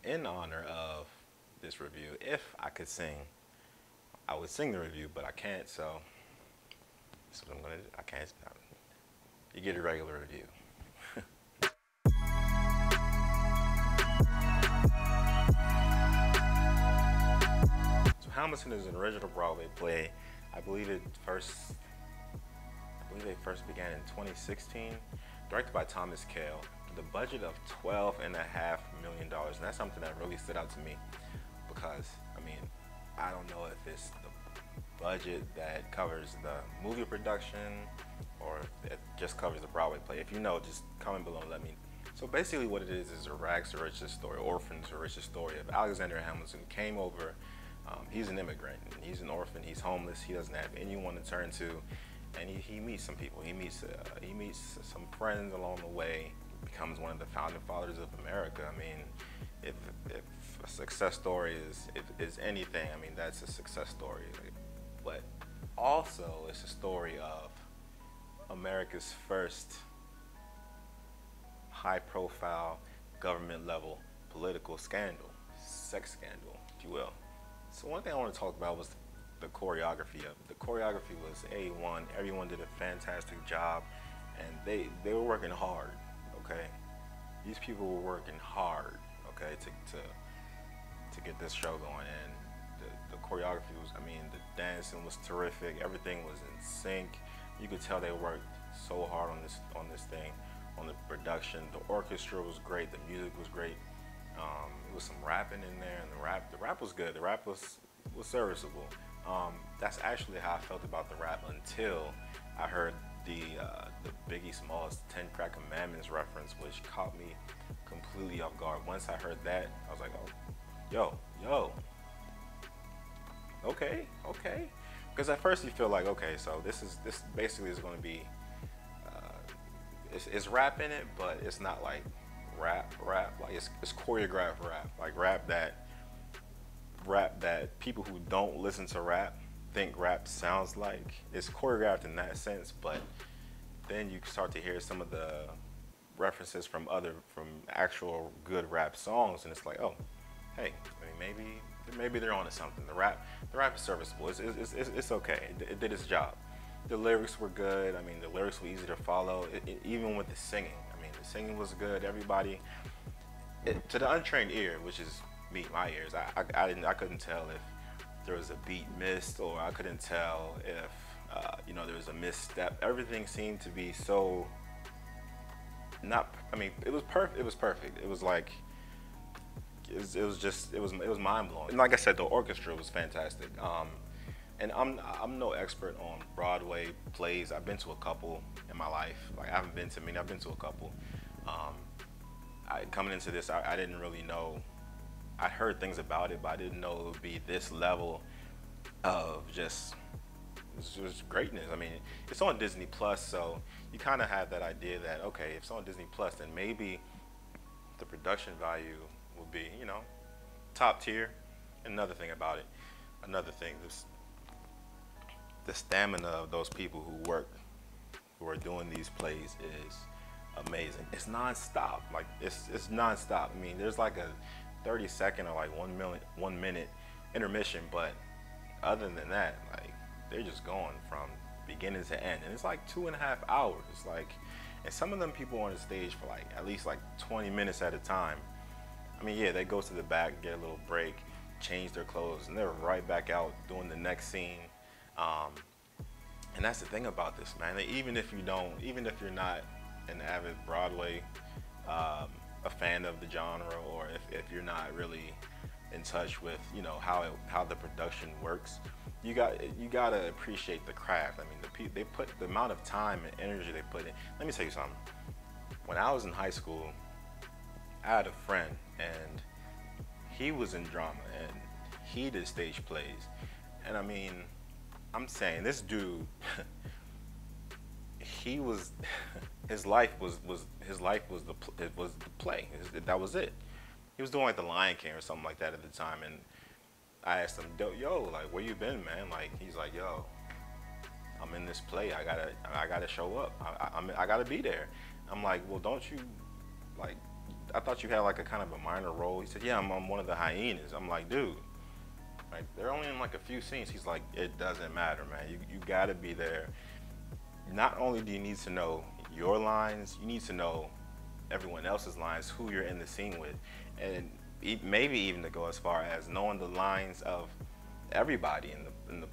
in honor of this review, if I could sing, I would sing the review, but I can't, so that's what I'm gonna do. I can't. You get a regular review. So Hamilton is an original Broadway play. I believe they first began in 2016, directed by Thomas Cale. The budget of $12.5 million, and that's something that really stood out to me because, I mean, I don't know if it's the budget that covers the movie production or if it just covers the Broadway play. If you know, just comment below and let me. So basically what it is a rags to riches story, orphans to riches story of Alexander Hamilton. Came over, he's an immigrant, he's an orphan, he's homeless, he doesn't have anyone to turn to, and he meets some people, he meets some friends along the way, becomes one of the founding fathers of America. I mean, if a success story is anything, I mean, that's a success story. But also it's a story of America's first high-profile government-level political scandal, sex scandal, if you will. So one thing I want to talk about was the choreography of it. The choreography was A1. Everyone did a fantastic job, and they were working hard. Okay, these people were working hard. Okay, to get this show going, and the choreography was, I mean, the dancing was terrific. Everything was in sync. You could tell they worked so hard on this thing, on the production. The orchestra was great. The music was great. It was some rapping in there, and the rap was good. The rap was serviceable. That's actually how I felt about the rap until I heard the Biggie Smalls 10 Crack Commandments reference, which caught me completely off guard. Once I heard that, I was like, oh, yo, okay. Because at first you feel like, okay, so this basically is going to be, it's rap in it, but it's not like rap, like it's choreographed rap, like rap that people who don't listen to rap think rap sounds like. It's choreographed in that sense, but then you start to hear some of the references from actual good rap songs, and it's like, oh, hey, I mean, maybe they're onto something. The rap is serviceable. It's okay. It did its job. The lyrics were good. I mean, the lyrics were easy to follow. Even with the singing, I mean, the singing was good. Everybody, to the untrained ear, which is me, my ears, I couldn't tell if there was a beat missed, or I couldn't tell if there was a misstep. Everything seemed to be so not. I mean, it was perfect. It was perfect. It was like it was mind blowing. And like I said, the orchestra was fantastic. And I'm no expert on Broadway plays. I've been to a couple in my life. Like, I haven't been to many. I've been to a couple. Coming into this, I didn't really know. I heard things about it, but I didn't know it would be this level of just greatness. I mean, it's on Disney Plus, so you kind of have that idea that, okay, if it's on Disney Plus, then maybe the production value will be, top tier. Another thing about it, the stamina of those people who are doing these plays is amazing. It's nonstop. Like, it's nonstop. I mean, there's like a 30-second or like 1 minute intermission, but other than that, like, they're just going from beginning to end, and it's like 2.5 hours. Like, and some of them people on the stage for like at least like 20 minutes at a time. I mean, yeah, they go to the back, get a little break, change their clothes, and they're right back out doing the next scene. And that's the thing about this, man. Even if you're not an avid Broadway, a fan of the genre, or if you're not really in touch with how the production works, you gotta appreciate the craft. I mean, they put the amount of time and energy they put in. Let me tell you something. When I was in high school, I had a friend, and he was in drama, and he did stage plays. And I mean, I'm saying, this dude, he was, his life was the play. That was it. He was doing like the Lion King or something like that at the time, and I asked him, yo, like, where you been, man? Like, he's like, yo, I'm in this play. I gotta show up. I gotta be there. I'm like, well, don't you, like, I thought you had like a kind of a minor role. He said, yeah, I'm one of the hyenas. I'm like, dude, like they're only in like a few scenes. He's like, it doesn't matter, man. You gotta be there. Not only do you need to know your lines, you need to know everyone else's lines, who you're in the scene with, and maybe even to go as far as knowing the lines of everybody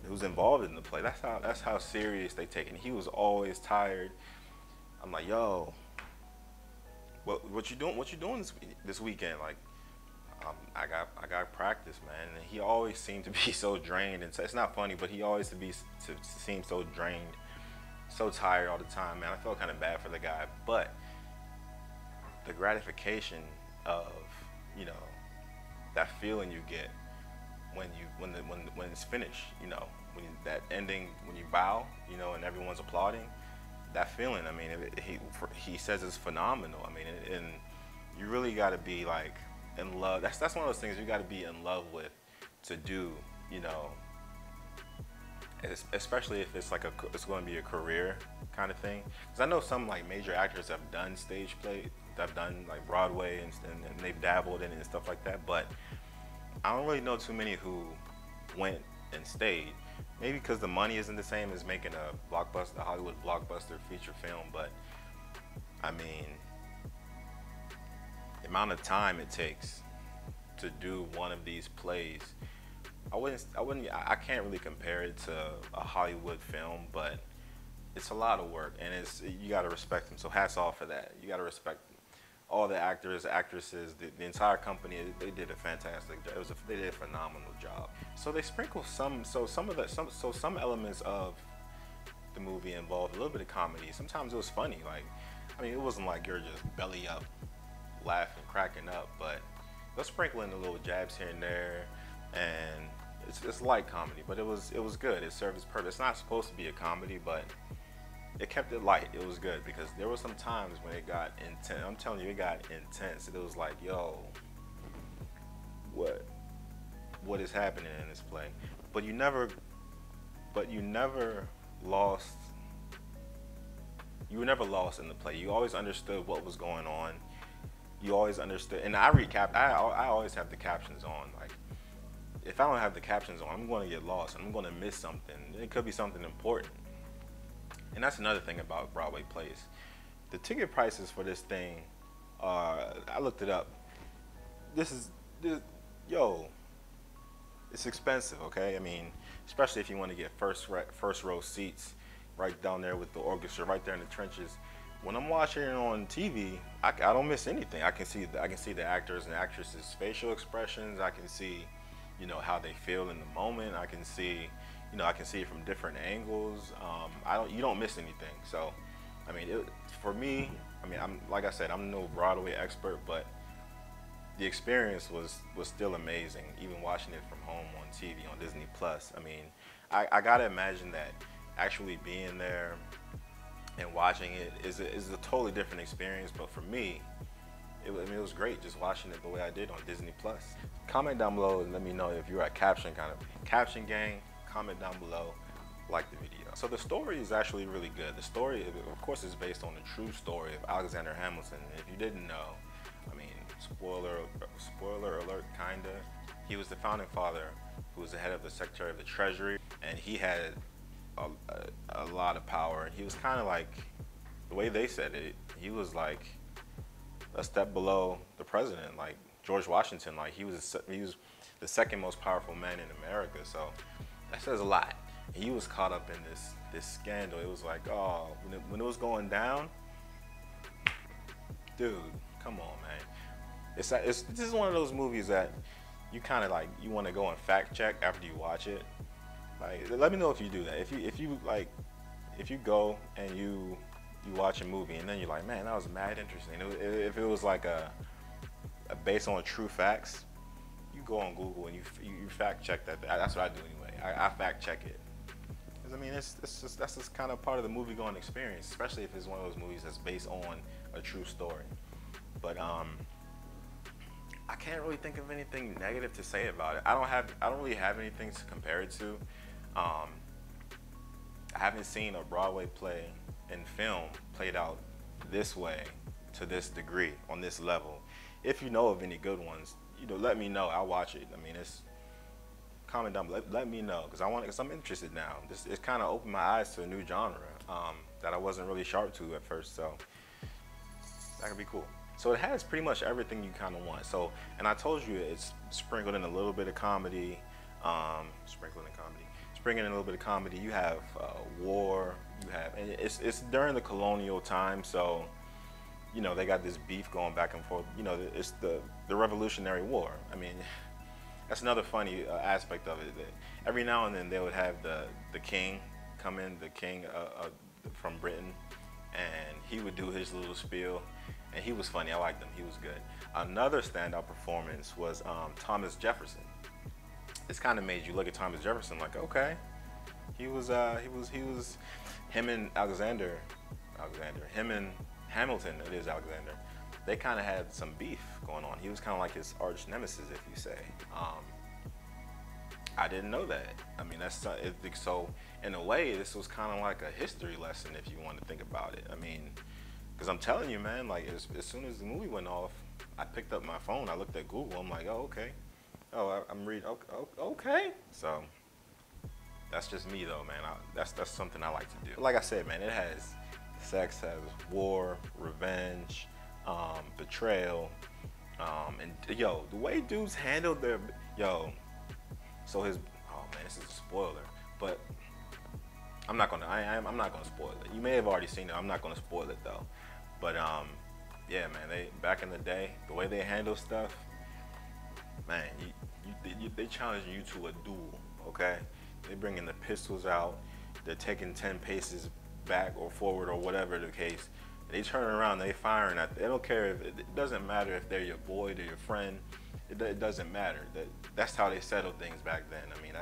who's involved in the play. That's how serious they take it. And he was always tired. I'm like, yo, what you doing? What you doing this weekend? Like, I got practice, man. And he always seemed to be so drained, and it's not funny, but he always to seem so drained, so tired all the time, man. I felt kind of bad for the guy, but the gratification of, you know, that feeling you get when it's finished, you know, that ending, when you bow, you know, and everyone's applauding, that feeling, I mean, he says it's phenomenal. I mean, and you really got to be like in love. That's one of those things you got to be in love with to do, you know, especially if it's like it's going to be a career kind of thing. Because I know some like major actors have done stage play, have done like Broadway, and they've dabbled in it and stuff like that, but I don't really know too many who went and stayed. Maybe because the money isn't the same as making a Hollywood blockbuster feature film, but I mean, the amount of time it takes to do one of these plays, I can't really compare it to a Hollywood film, but it's a lot of work, and you got to respect them. So hats off for that. You got to respect all the actors, actresses, the entire company. They did a fantastic job. They did a phenomenal job. So they sprinkle some elements of the movie involved a little bit of comedy. Sometimes it was funny. Like, I mean, it wasn't like you're just belly up, laughing, cracking up, but they'll sprinkle in the little jabs here and there, and it's light comedy, but it was good. It served its purpose. It's not supposed to be a comedy, but it kept it light. It was good, because there were some times when it got intense. I'm telling you, it got intense. It was like, yo, what is happening in this play? But you never lost. You were never lost in the play. You always understood what was going on. You always understood. And I always have the captions on. Like, if I don't have the captions on, I'm going to get lost, and I'm going to miss something. It could be something important. And that's another thing about Broadway plays. The ticket prices for this thing, I looked it up. Yo, it's expensive, okay? I mean, especially if you want to get first row seats right down there with the orchestra, right there in the trenches. When I'm watching it on TV, I don't miss anything. I can see the actors and actresses' facial expressions. I can see, you know, how they feel in the moment. I can see, you know, I can see it from different angles. You don't miss anything. So, I mean, for me, I mean, like I said, I'm no Broadway expert, but the experience was still amazing, even watching it from home on TV on Disney Plus. I mean, I gotta imagine that actually being there and watching it is a totally different experience. But for me, it was great just watching it the way I did on Disney Plus. Comment down below and let me know if you're a caption gang. Comment down below, like the video. So the story is actually really good. The story, of course, is based on the true story of Alexander Hamilton. If you didn't know, I mean, spoiler alert, kinda. He was the founding father who was the head of the Secretary of the Treasury, and he had a lot of power. He was kind of like, the way they said it, he was like a step below the president, like George Washington. Like, he was the second most powerful man in America. So that says a lot. He was caught up in this scandal. It was like, oh, when it was going down, dude, come on, man. This is one of those movies that you kind of like, you want to go and fact check after you watch it. Like, let me know if you do that. If you go and you watch a movie and then you're like, man, that was mad interesting. If it was like a based on true facts, you go on Google and you fact check that. That's what I do anyway. I fact check it. Cause I mean, that's just kind of part of the movie going experience, especially if it's one of those movies that's based on a true story. But I can't really think of anything negative to say about it. I don't really have anything to compare it to. I haven't seen a Broadway play in film played out this way, to this degree, on this level. if you know of any good ones, you know, let me know. I'll watch it. I mean, it's comment down. Let me know because because I'm interested now. This it's kind of opened my eyes to a new genre that I wasn't really sharp to at first. So that could be cool. So it has pretty much everything you kind of want. So, and I told you it's sprinkled in a little bit of comedy, sprinkled in a little bit of comedy. You have war. You have, and it's during the colonial time, so you know they got this beef going back and forth. You know, it's the Revolutionary War. I mean, that's another funny aspect of it. That every now and then they would have the king come in, the king from Britain, and he would do his little spiel. And he was funny. I liked him. He was good. Another standout performance was Thomas Jefferson. It's kind of made you look at Thomas Jefferson like, okay, he was him and him and Hamilton. It is Alexander. They kind of had some beef going on. He was kind of like his arch nemesis, if you say. I didn't know that. I mean, so in a way, this was kind of like a history lesson if you want to think about it. I mean. Because I'm telling you, man, like as soon as the movie went off, I picked up my phone, I looked at Google, I'm like, oh, okay. Oh, I'm reading, okay. So that's just me though, man. That's something I like to do. Like I said, man, it has sex, has war, revenge, betrayal, and yo, the way dudes handled their, so oh man, this is a spoiler, but I'm not gonna spoil it. You may have already seen it. I'm not gonna spoil it though. But yeah, man. They back in the day, the way they handle stuff, man. They challenging you to a duel. Okay, they bringing the pistols out. They're taking 10 paces back or forward or whatever the case. They turn around. They firing at. They don't care if it doesn't matter if they're your boy, they're your friend. It doesn't matter. That's how they settled things back then. I mean,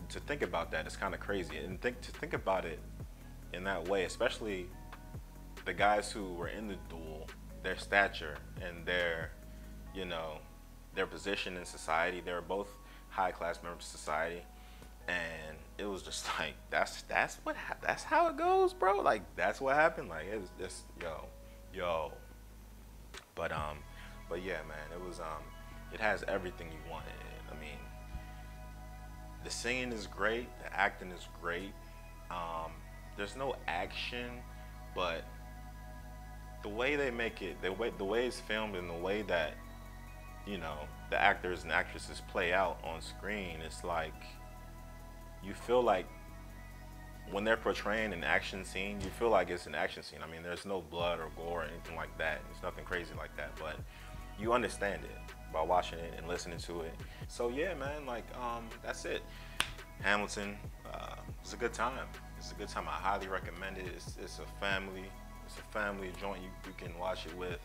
to think about that is kind of crazy, and to think about it in that way, especially the guys who were in the duel, their stature and their position in society. They were both high class members of society, and it was just like that's how it goes, bro. Like that's what happened. Like it was just yo, but yeah, man, it was it has everything you want in it. I mean. The singing is great. The acting is great. There's no action, but the way they make it, the way it's filmed, and the way that the actors and actresses play out on screen, it's like you feel like when they're portraying an action scene, you feel like it's an action scene. I mean, there's no blood or gore or anything like that. It's nothing crazy like that, but you understand it by watching it and listening to it. So yeah, man, like that's it. Hamilton, it's a good time. It's a good time. I highly recommend it. It's a family joint. You can watch it with,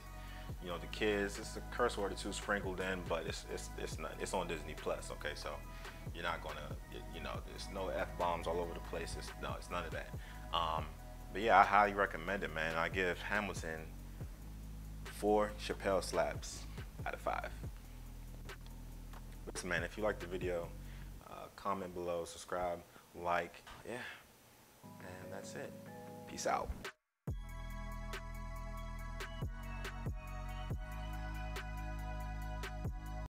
the kids. It's a curse word or two sprinkled in, but it's on Disney Plus. Okay, so you're not gonna, there's no F-bombs all over the place. It's none of that. But yeah, I highly recommend it, man. I give Hamilton 4 Chappelle slaps out of 5. Listen, man, if you like the video, comment below, subscribe, like, yeah, and that's it. Peace out.